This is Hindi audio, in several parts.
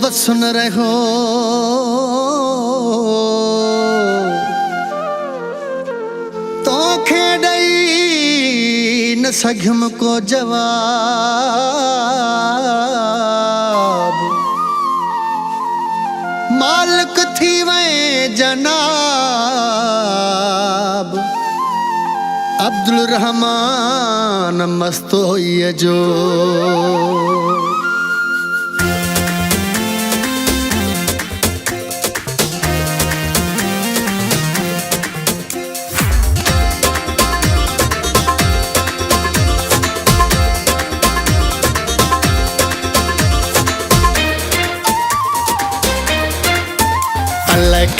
वसन रहो तो खेड़ई न सघिम को जवाब मालिक थी वे जनाब अब्दुल रहमान मस्तो ये जो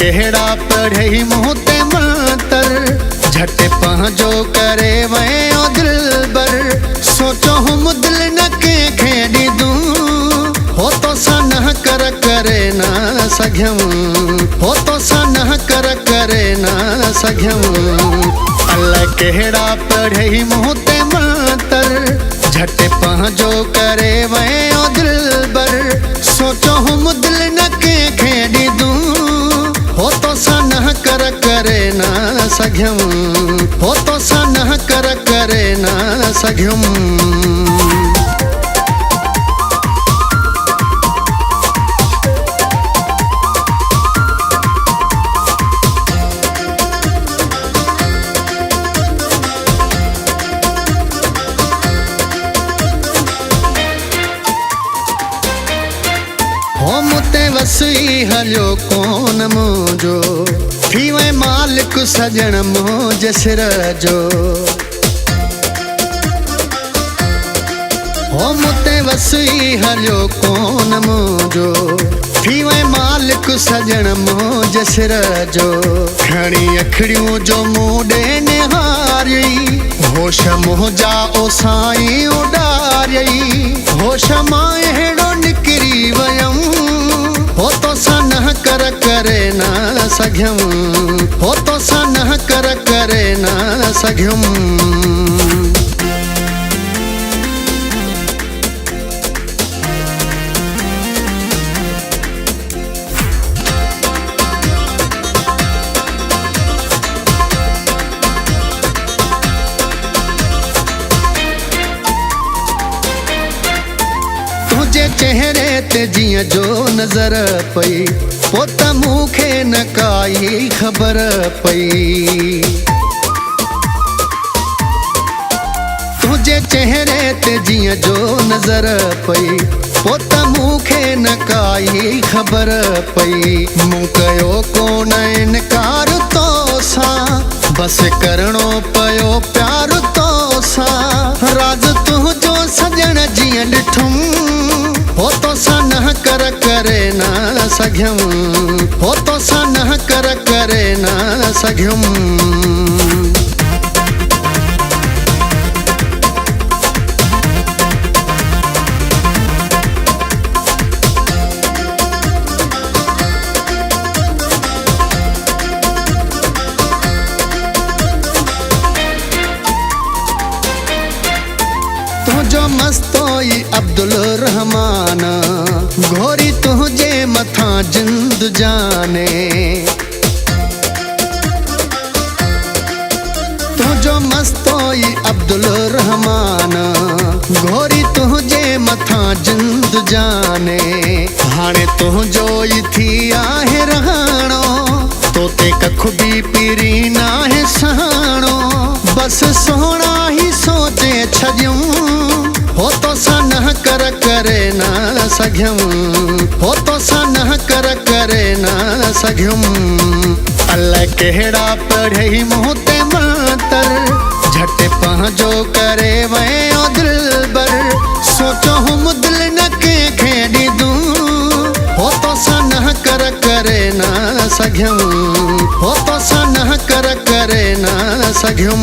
केड़ा पढ़े मोहते मंतर झटे पहुँचो करे वे ओ दिलबर सोचो हम दिल न के खेड़ी दूं हो तो सनह कर करे ना सघ्यम हो तो सनह कर करे ना सघ्यम अल्लाह केड़ा पढ़े मोहते मंतर झटे पहुँचो करे वे ओ दिलबर सोचो हम दिल न के खेड़ी दूं हो तो सनह कर करे ना सघ्यम हो तो सनह कर करे ना सघ्यम हो मुते वसी हलियो कोन मुझो थी वे मालिक सजन मुझ सिर जो हो मुते वसी हलियो कोन मुझो थी वे मालिक सजन मुझ सिर जो खणी अखड़ियों जो मुडे निहारी होश मुझा ओ साईं उडारी होश मां हेड़ो निकरी वयम हो तो सनह कर करे ना सघ्यम हो तो सनह कर करे ना सघ्यम तुझे चेहरे ते जिया जो नजर पई पोत मूखे न काई खबर पई तुझे चेहरे ते जिया जो नजर पई पोत मूखे न काई खबर पई मूं कयो कोन इनकार तो सा बस करणो पयो प्यार तो सा राज तुझो सजण जिया ॾिठुम हो तो सनह कर करे ना सघ्यम हो तो सनह कर करे ना सघ्यम तुझो मस्तोई अब्दुल रहमान घोरी तुझे मथा जिंद जाने तुझो मस्तोई अब्दुल रहमान घोरी तुझे मथा जिंद जाने हाणे तुझो ई थी आहे रहणो तोते कख भी पीरी नाहे सहाणो बस सोना ही सोचे छॾियूं हो तो सनह कर करे ना सघ्यम हो तो सनह कर करे ना सघ्यम अल्लाह केड़ा पढ़े मोहते मंतर झटे पहुँचो करे वे ओ दिलबर सोचो हम दिल न के खेड़ी दूं हो तो सनह कर करे ना सघ्यम हो तो सनह कर करे ना सघ्यम